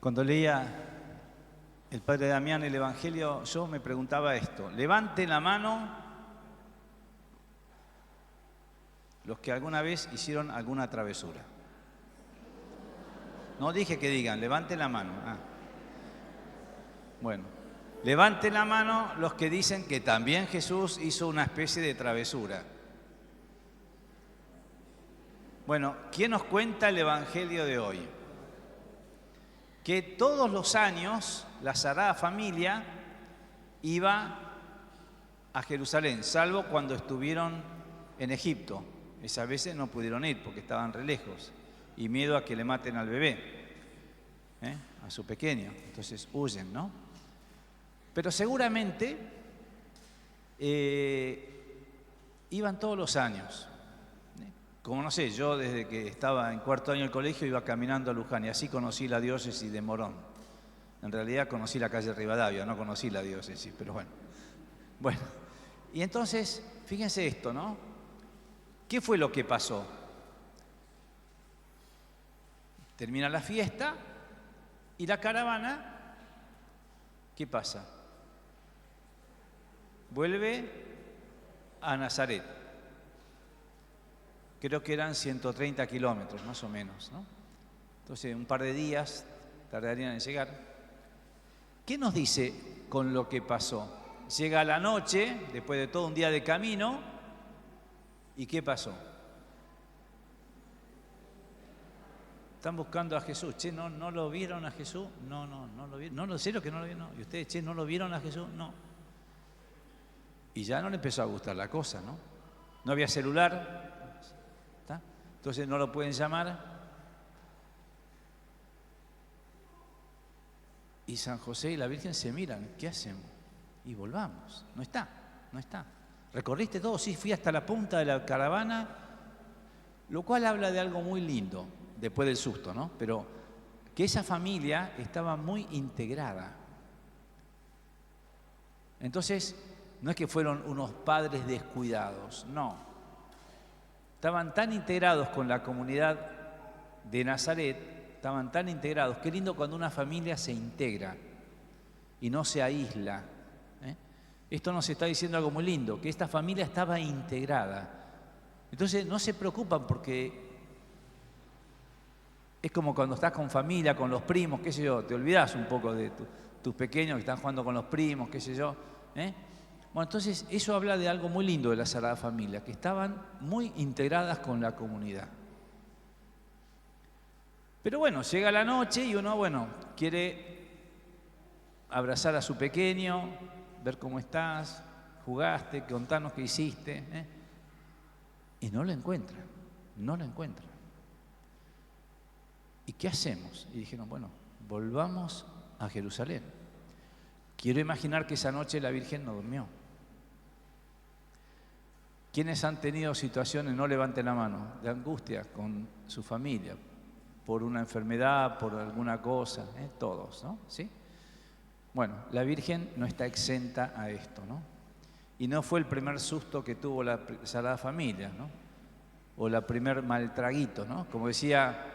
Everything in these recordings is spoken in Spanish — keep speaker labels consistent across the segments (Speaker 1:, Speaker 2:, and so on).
Speaker 1: Cuando leía el padre Damián el Evangelio, yo me preguntaba esto: levanten la mano los que alguna vez hicieron alguna travesura. No dije que digan, levanten la mano. Bueno, levanten la mano los que dicen que también Jesús hizo una especie de travesura. Bueno, ¿quién nos cuenta el Evangelio de hoy? Que todos los años la Sagrada Familia iba a Jerusalén, salvo cuando estuvieron en Egipto. Esas veces no pudieron ir porque estaban re lejos y miedo a que le maten al bebé, a su pequeño. Entonces huyen, ¿no? Pero seguramente iban todos los años. Como no sé, yo desde que estaba en cuarto año del colegio iba caminando a Luján y así conocí la diócesis de Morón. En realidad conocí la calle Rivadavia, no conocí la diócesis, pero bueno. Bueno, y entonces, fíjense esto, ¿no? ¿Qué fue lo que pasó? Termina la fiesta y la caravana, ¿qué pasa? Vuelve a Nazaret. Creo que eran 130 kilómetros, más o menos, ¿no? Entonces, un par de días tardarían en llegar. ¿Qué nos dice con lo que pasó? Llega la noche, después de todo un día de camino, ¿y qué pasó? Están buscando a Jesús. Che, ¿no lo vieron a Jesús? No lo vieron. No, ¿en serio que no lo vieron? No. ¿Y ustedes, che, no lo vieron a Jesús? No. Y ya no le empezó a gustar la cosa, ¿no? No había celular. Entonces no lo pueden llamar. Y San José y la Virgen se miran, ¿qué hacemos? Y volvamos, no está. ¿Recorriste todo? Sí, fui hasta la punta de la caravana, lo cual habla de algo muy lindo, después del susto, ¿no? Pero que esa familia estaba muy integrada. Entonces, no es que fueron unos padres descuidados, no. Estaban tan integrados con la comunidad de Nazaret, estaban tan integrados. Qué lindo cuando una familia se integra y no se aísla. Esto nos está diciendo algo muy lindo, que esta familia estaba integrada. Entonces no se preocupan porque es como cuando estás con familia, con los primos, qué sé yo, te olvidás un poco de tus pequeños que están jugando con los primos, qué sé yo. Bueno, entonces eso habla de algo muy lindo de la Sagrada Familia, que estaban muy integradas con la comunidad. Pero bueno, llega la noche y uno, quiere abrazar a su pequeño, ver cómo estás, jugaste, contanos qué hiciste, y no lo encuentra. ¿Y qué hacemos? Y dijeron, bueno, volvamos a Jerusalén. Quiero imaginar que esa noche la Virgen no durmió. ¿Quiénes han tenido situaciones, no levanten la mano, de angustia con su familia, por una enfermedad, por alguna cosa? Todos, ¿no? ¿Sí? Bueno, la Virgen no está exenta a esto, ¿no? Y no fue el primer susto que tuvo la Sagrada Familia, ¿no? O la primer maltraguito, ¿no? Como decía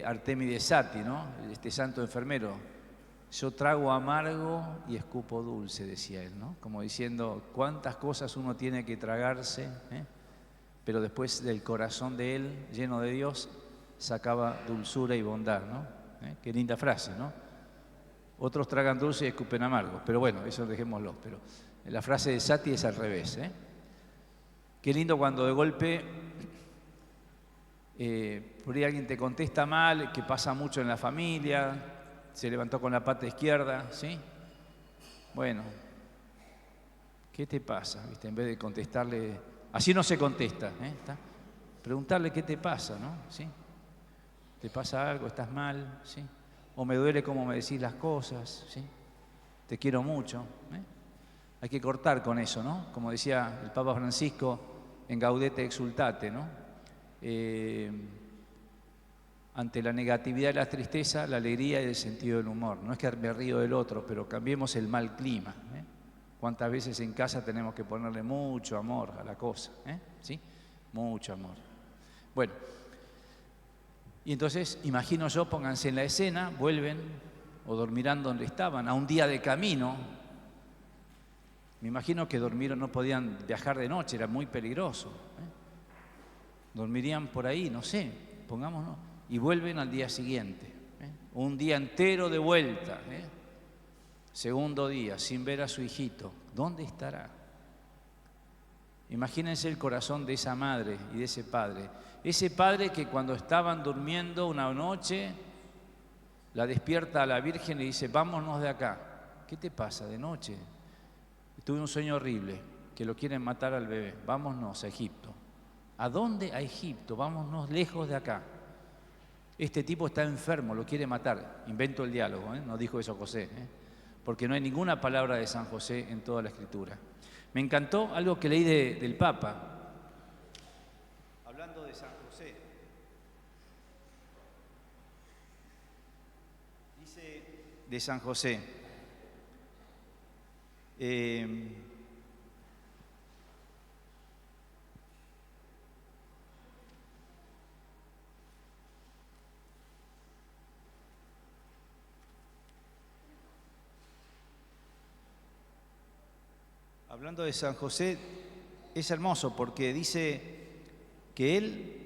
Speaker 1: Artemides Sati, ¿no? Este santo enfermero. Yo trago amargo y escupo dulce, decía él, ¿no? Como diciendo cuántas cosas uno tiene que tragarse, pero después del corazón de él, lleno de Dios, sacaba dulzura y bondad, ¿no? Qué linda frase, ¿no? Otros tragan dulce y escupen amargo, pero bueno, eso dejémoslo. Pero la frase de Sati es al revés, Qué lindo cuando de golpe por ahí alguien te contesta mal, que pasa mucho en la familia. Se levantó con la pata izquierda, ¿sí? Bueno, ¿qué te pasa? ¿Viste? En vez de contestarle, así no se contesta, preguntarle qué te pasa, ¿no? ¿Sí? ¿Te pasa algo? ¿Estás mal? ¿Sí? ¿O me duele cómo me decís las cosas? ¿Sí? Te quiero mucho. Hay que cortar con eso, ¿no? Como decía el Papa Francisco en Gaudete Exultate, ¿no? Ante la negatividad y la tristeza, la alegría y el sentido del humor. No es que me río del otro, pero cambiemos el mal clima. ¿Cuántas veces en casa tenemos que ponerle mucho amor a la cosa? ¿Sí? Mucho amor. Bueno, Y entonces, imagino yo, pónganse en la escena, vuelven o dormirán donde estaban, a un día de camino. Me imagino que dormieron, no podían viajar de noche, era muy peligroso. Dormirían por ahí, no sé, pongámonos, y vuelven al día siguiente. Un día entero de vuelta. Segundo día, sin ver a su hijito. ¿Dónde estará? Imagínense el corazón de esa madre y de ese padre. Ese padre que cuando estaban durmiendo una noche, la despierta a la Virgen y dice, vámonos de acá. ¿Qué te pasa de noche? Tuve un sueño horrible, que lo quieren matar al bebé. Vámonos a Egipto. ¿A dónde? A Egipto. Vámonos lejos de acá. Este tipo está enfermo, lo quiere matar. Invento el diálogo, no dijo eso José, porque no hay ninguna palabra de San José en toda la Escritura. Me encantó algo que leí del Papa, hablando de San José. Dice de San José, hablando de San José, es hermoso porque dice que él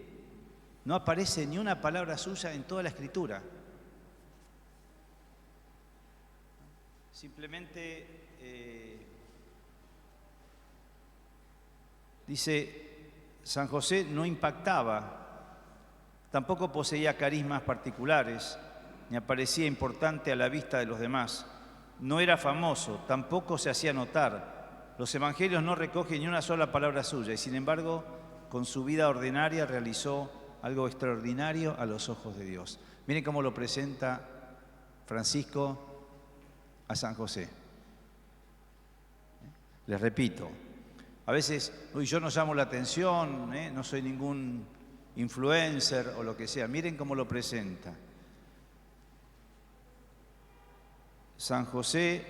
Speaker 1: no aparece ni una palabra suya en toda la Escritura. Simplemente dice, San José no impactaba, tampoco poseía carismas particulares, ni aparecía importante a la vista de los demás. No era famoso, tampoco se hacía notar. Los evangelios no recogen ni una sola palabra suya y sin embargo, con su vida ordinaria realizó algo extraordinario a los ojos de Dios. Miren cómo lo presenta Francisco a San José. Les repito, a veces yo no llamo la atención, no soy ningún influencer o lo que sea. Miren cómo lo presenta. San José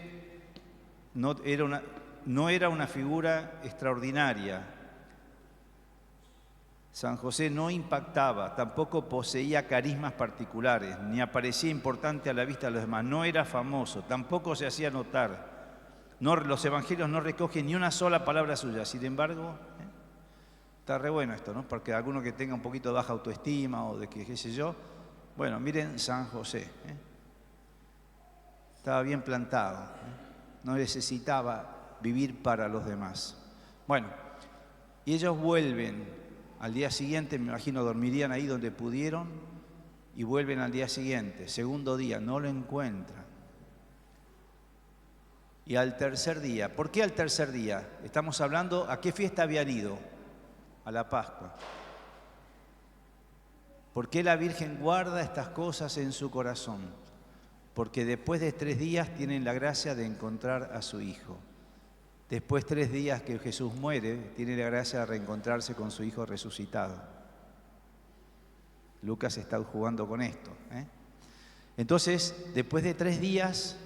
Speaker 1: no era una figura extraordinaria. San José no impactaba, tampoco poseía carismas particulares, ni aparecía importante a la vista de los demás. No era famoso, tampoco se hacía notar. Los evangelios no recogen ni una sola palabra suya. Sin embargo, está re bueno esto, ¿no? Porque alguno que tenga un poquito de baja autoestima o de que qué sé yo, bueno, miren San José. Estaba bien plantado, no necesitaba vivir para los demás. Bueno, y ellos vuelven al día siguiente, me imagino dormirían ahí donde pudieron, y vuelven al día siguiente, segundo día, no lo encuentran. Y al tercer día, ¿por qué al tercer día? Estamos hablando, ¿a qué fiesta habían ido? A la Pascua. ¿Por qué la Virgen guarda estas cosas en su corazón? Porque después de 3 días tienen la gracia de encontrar a su Hijo. Después 3 días que Jesús muere, tiene la gracia de reencontrarse con su Hijo resucitado. Lucas está jugando con esto. Entonces, después de 3 días,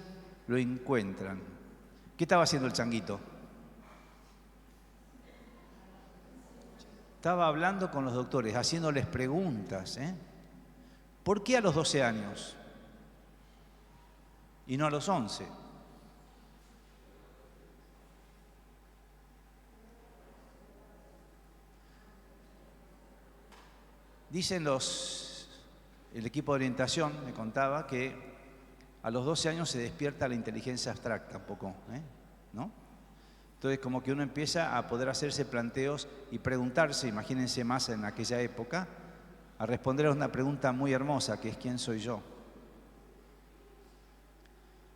Speaker 1: lo encuentran. ¿Qué estaba haciendo el changuito? Estaba hablando con los doctores, haciéndoles preguntas. ¿Por qué a los 12 años? Y no a los 11. Dicen el equipo de orientación, me contaba, que a los 12 años se despierta la inteligencia abstracta un poco, ¿no? Entonces como que uno empieza a poder hacerse planteos y preguntarse, imagínense más en aquella época, a responder a una pregunta muy hermosa, que es ¿quién soy yo?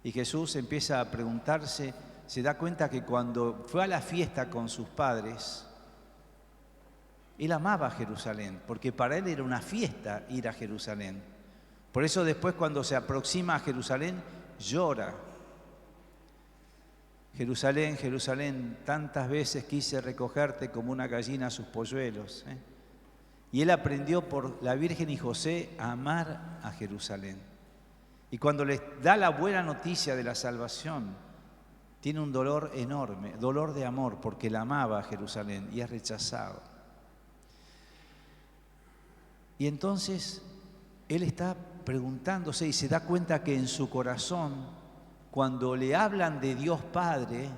Speaker 1: Y Jesús empieza a preguntarse, se da cuenta que cuando fue a la fiesta con sus padres, él amaba Jerusalén, porque para él era una fiesta ir a Jerusalén. Por eso después cuando se aproxima a Jerusalén, llora. Jerusalén, Jerusalén, tantas veces quise recogerte como una gallina a sus polluelos. Y él aprendió por la Virgen y José a amar a Jerusalén. Y cuando les da la buena noticia de la salvación, tiene un dolor enorme, dolor de amor, porque él amaba a Jerusalén y es rechazado. Y entonces él está preguntándose y se da cuenta que en su corazón, cuando le hablan de Dios Padre,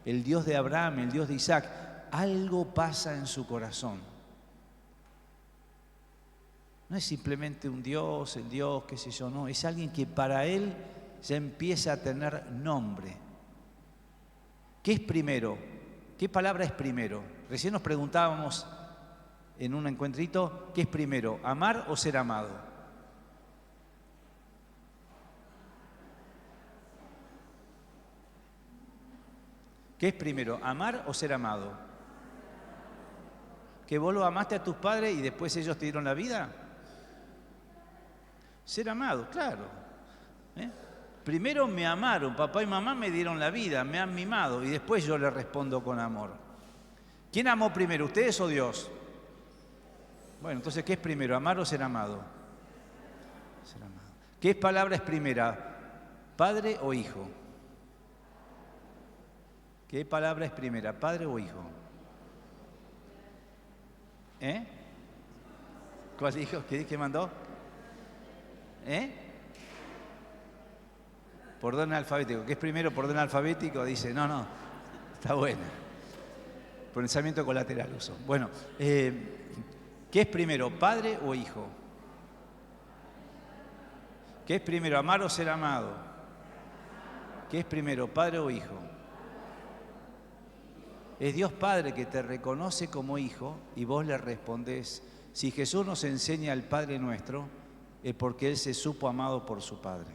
Speaker 1: el Dios de Abraham, el Dios de Isaac, algo pasa en su corazón. No es simplemente un Dios, el Dios, qué sé yo, no. Es alguien que para él ya empieza a tener nombre. ¿Qué es primero? ¿Qué palabra es primero? Recién nos preguntábamos en un encuentrito, ¿qué es primero? ¿Amar o ser amado? ¿Qué es primero? ¿Amar o ser amado? ¿Que vos lo amaste a tus padres y después ellos te dieron la vida? Ser amado, claro. Primero me amaron, papá y mamá me dieron la vida, me han mimado y después yo les respondo con amor. ¿Quién amó primero, ustedes o Dios? Bueno, entonces, ¿qué es primero, amar o ser amado? Ser amado. ¿Qué palabra es primera, padre o hijo? ¿Qué palabra es primera, padre o hijo? ¿Cuál dijo? ¿Qué mandó? Por orden alfabético. ¿Qué es primero por orden alfabético? Dice, no, está bueno. Pensamiento colateral uso. Bueno, ¿qué es primero, padre o hijo? ¿Qué es primero, amar o ser amado? ¿Qué es primero, padre o hijo? Es Dios Padre que te reconoce como hijo y vos le respondés. Si Jesús nos enseña el Padre Nuestro, es porque Él se supo amado por su Padre.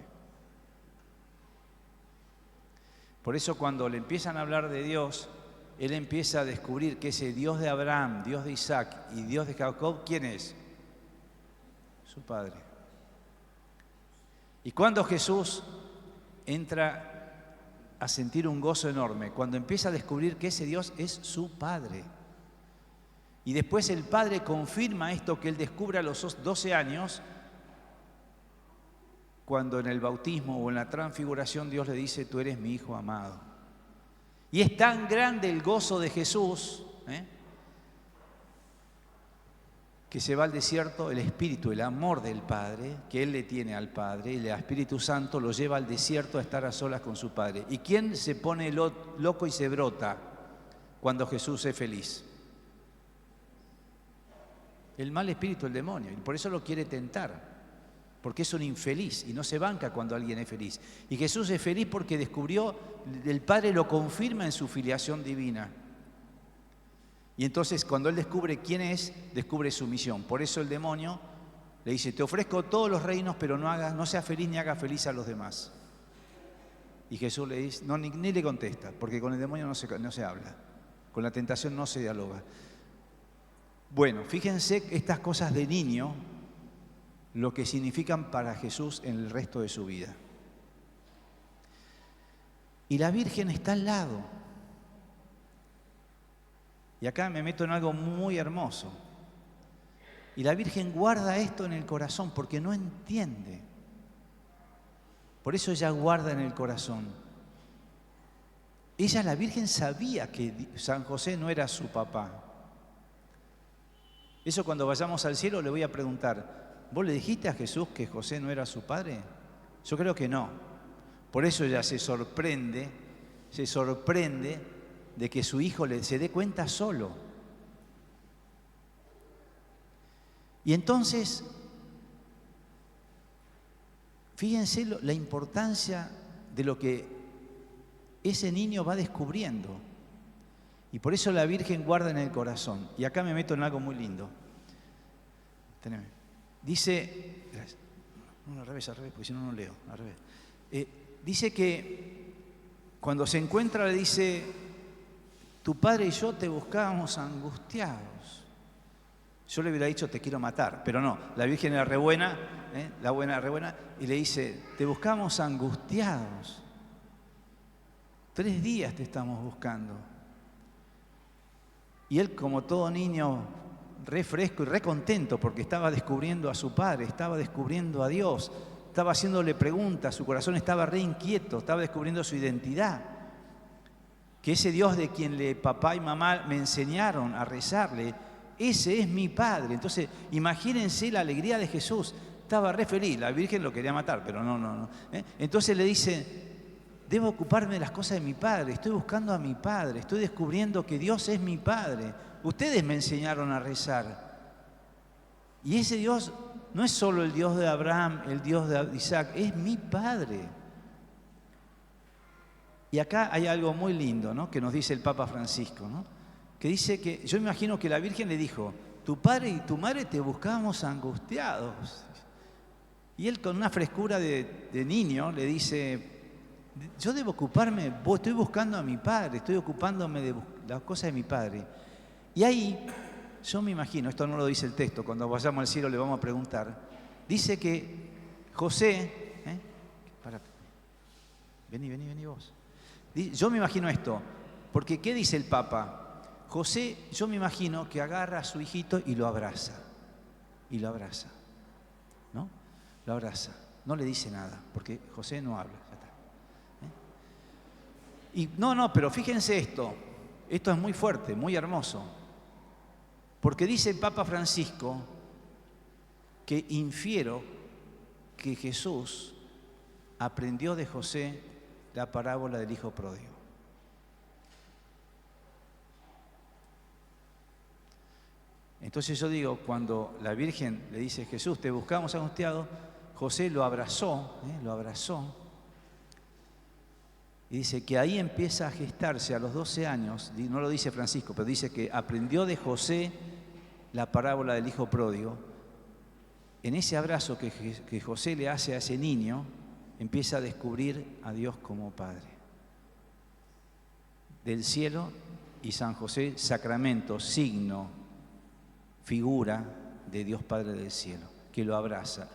Speaker 1: Por eso cuando le empiezan a hablar de Dios, Él empieza a descubrir que ese Dios de Abraham, Dios de Isaac y Dios de Jacob, ¿quién es? Su Padre. Y cuando Jesús entra a sentir un gozo enorme, cuando empieza a descubrir que ese Dios es su Padre. Y después el Padre confirma esto que Él descubre a los 12 años, cuando en el bautismo o en la transfiguración Dios le dice, tú eres mi Hijo amado. Y es tan grande el gozo de Jesús, que se va al desierto, el Espíritu, el amor del Padre, que Él le tiene al Padre, y el Espíritu Santo lo lleva al desierto a estar a solas con su Padre. ¿Y quién se pone loco y se brota cuando Jesús es feliz? El mal espíritu, el demonio, y por eso lo quiere tentar, porque es un infeliz y no se banca cuando alguien es feliz. Y Jesús es feliz porque descubrió, el Padre lo confirma en su filiación divina. Y entonces cuando Él descubre quién es, descubre su misión. Por eso el demonio le dice, te ofrezco todos los reinos, pero no seas feliz ni hagas feliz a los demás. Y Jesús le dice, no, ni le contesta, porque con el demonio no se habla. Con la tentación no se dialoga. Bueno, fíjense estas cosas de niño, lo que significan para Jesús en el resto de su vida. Y la Virgen está al lado. Y acá me meto en algo muy hermoso. Y la Virgen guarda esto en el corazón porque no entiende. Por eso ella guarda en el corazón. Ella, la Virgen, sabía que San José no era su papá. Eso cuando vayamos al cielo le voy a preguntar, ¿vos le dijiste a Jesús que José no era su padre? Yo creo que no. Por eso ella se sorprende de que su hijo se dé cuenta solo. Y entonces, fíjense la importancia de lo que ese niño va descubriendo. Y por eso la Virgen guarda en el corazón. Y acá me meto en algo muy lindo. Dice, no, al revés, porque si no, no leo, al revés. Dice que cuando se encuentra le dice, tu padre y yo te buscábamos angustiados. Yo le hubiera dicho, te quiero matar, pero no, la Virgen era re buena, la buena, re buena, y le dice, te buscamos angustiados. 3 días te estamos buscando. Y él, como todo niño, re fresco y re contento, porque estaba descubriendo a su padre, estaba descubriendo a Dios, estaba haciéndole preguntas, su corazón estaba re inquieto, estaba descubriendo su identidad. Que ese Dios de quien papá y mamá me enseñaron a rezarle, ese es mi Padre. Entonces, imagínense la alegría de Jesús. Estaba re feliz, la Virgen lo quería matar, pero no. Entonces le dice, debo ocuparme de las cosas de mi Padre, estoy buscando a mi Padre, estoy descubriendo que Dios es mi Padre. Ustedes me enseñaron a rezar. Y ese Dios no es solo el Dios de Abraham, el Dios de Isaac, es mi Padre. Y acá hay algo muy lindo, ¿no?, que nos dice el Papa Francisco, ¿no?, que dice que, yo me imagino que la Virgen le dijo, tu padre y tu madre te buscábamos angustiados. Y él con una frescura de niño le dice, yo debo ocuparme, estoy buscando a mi Padre, estoy ocupándome de las cosas de mi Padre. Y ahí, yo me imagino, esto no lo dice el texto, cuando vayamos al cielo le vamos a preguntar, dice que José, vení vos. Yo me imagino esto, porque ¿qué dice el Papa? José, yo me imagino que agarra a su hijito y lo abraza, ¿no? Lo abraza, no le dice nada, porque José no habla. Y pero fíjense esto es muy fuerte, muy hermoso, porque dice el Papa Francisco que infiero que Jesús aprendió de José la parábola del hijo pródigo. Entonces yo digo, cuando la Virgen le dice, Jesús, te buscamos angustiado, José lo abrazó, y dice que ahí empieza a gestarse a los 12 años, no lo dice Francisco, pero dice que aprendió de José la parábola del hijo pródigo. En ese abrazo que José le hace a ese niño, empieza a descubrir a Dios como Padre. Del cielo y San José, sacramento, signo, figura de Dios Padre del cielo, que lo abraza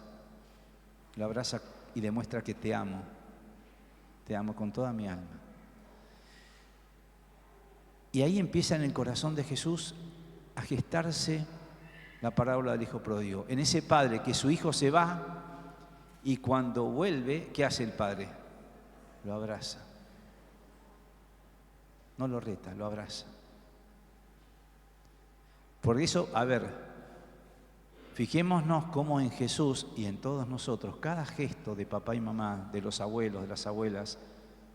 Speaker 1: y demuestra que te amo con toda mi alma. Y ahí empieza en el corazón de Jesús a gestarse la parábola del hijo pródigo, en ese padre que su hijo se va y cuando vuelve, ¿qué hace el padre? Lo abraza. No lo reta, lo abraza. Por eso, fijémonos cómo en Jesús y en todos nosotros, cada gesto de papá y mamá, de los abuelos, de las abuelas,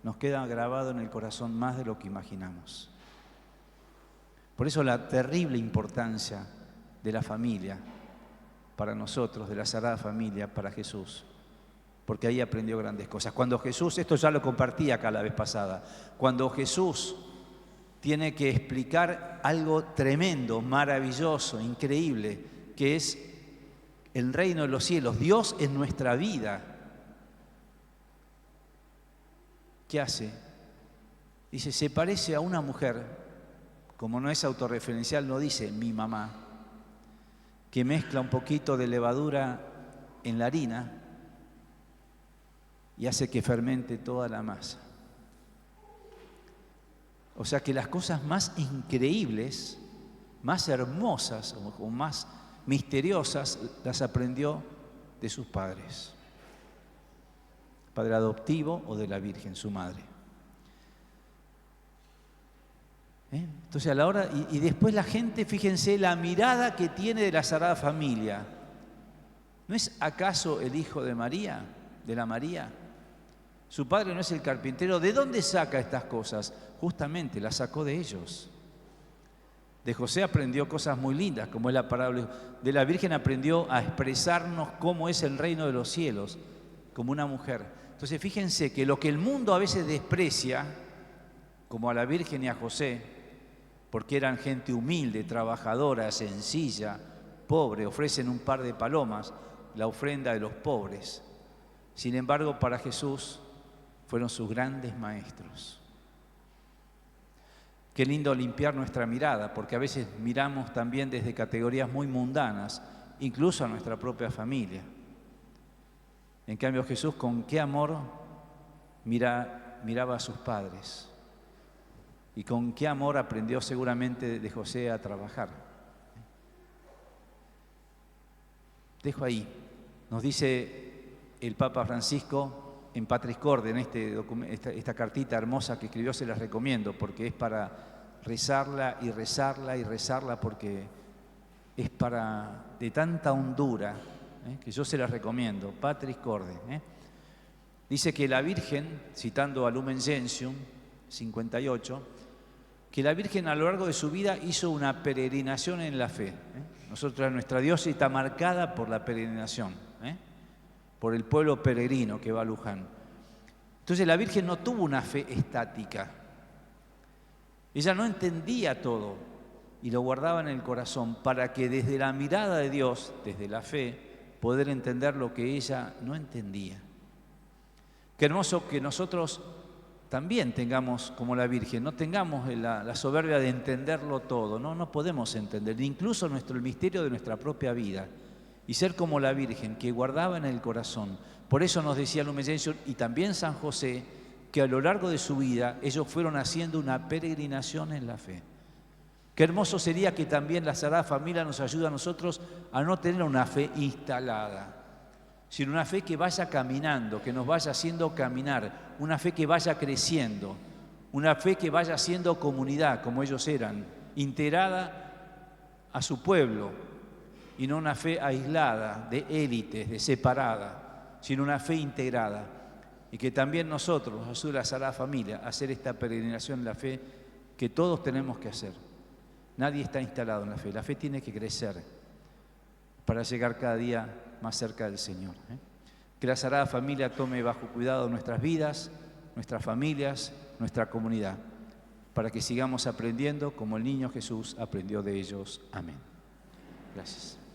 Speaker 1: nos queda grabado en el corazón más de lo que imaginamos. Por eso la terrible importancia de la familia para nosotros, de la Sagrada Familia para Jesús, porque ahí aprendió grandes cosas. Cuando Jesús, esto ya lo compartí acá la vez pasada, cuando Jesús tiene que explicar algo tremendo, maravilloso, increíble, que es el reino de los cielos, Dios en nuestra vida. ¿Qué hace? Dice, se parece a una mujer, como no es autorreferencial, no dice mi mamá, que mezcla un poquito de levadura en la harina y hace que fermente toda la masa. O sea que las cosas más increíbles, más hermosas o más misteriosas las aprendió de sus padres, padre adoptivo o de la Virgen, su madre. Entonces a la hora, y después la gente, fíjense la mirada que tiene de la Sagrada Familia. ¿No es acaso el hijo de María, de la María? Su padre no es el carpintero. ¿De dónde saca estas cosas? Justamente las sacó de ellos. De José aprendió cosas muy lindas, como es la parábola. De la Virgen aprendió a expresarnos cómo es el reino de los cielos, como una mujer. Entonces fíjense que lo que el mundo a veces desprecia, como a la Virgen y a José, porque eran gente humilde, trabajadora, sencilla, pobre, ofrecen un par de palomas, la ofrenda de los pobres. Sin embargo, para Jesús fueron sus grandes maestros. Qué lindo limpiar nuestra mirada, porque a veces miramos también desde categorías muy mundanas, incluso a nuestra propia familia. En cambio, Jesús con qué amor miraba a sus padres y con qué amor aprendió seguramente de José a trabajar. Dejo ahí. Nos dice el Papa Francisco en Patris Corde, en esta cartita hermosa que escribió, se las recomiendo, porque es para rezarla y rezarla y rezarla, porque es de tanta hondura, que yo se las recomiendo, Patris Corde. Dice que la Virgen, citando a Lumen Gentium 58, que la Virgen a lo largo de su vida hizo una peregrinación en la fe. Nosotros, nuestra diócesis está marcada por la peregrinación, por el pueblo peregrino que va a Luján. Entonces la Virgen no tuvo una fe estática. Ella no entendía todo y lo guardaba en el corazón para que desde la mirada de Dios, desde la fe, poder entender lo que ella no entendía. Qué hermoso que nosotros también tengamos, como la Virgen, no tengamos la soberbia de entenderlo todo, no podemos entender, incluso el misterio de nuestra propia vida, y ser como la Virgen, que guardaba en el corazón. Por eso nos decía Lumen Gentium y también San José, que a lo largo de su vida ellos fueron haciendo una peregrinación en la fe. Qué hermoso sería que también la Sagrada Familia nos ayude a nosotros a no tener una fe instalada, sino una fe que vaya caminando, que nos vaya haciendo caminar, una fe que vaya creciendo, una fe que vaya siendo comunidad, como ellos eran, integrada a su pueblo, y no una fe aislada, de élites, de separada, sino una fe integrada. Y que también nosotros nos ayude la Sagrada Familia a hacer esta peregrinación en la fe que todos tenemos que hacer. Nadie está instalado en la fe tiene que crecer para llegar cada día más cerca del Señor. Que la Sagrada Familia tome bajo cuidado nuestras vidas, nuestras familias, nuestra comunidad, para que sigamos aprendiendo como el niño Jesús aprendió de ellos. Amén. Gracias.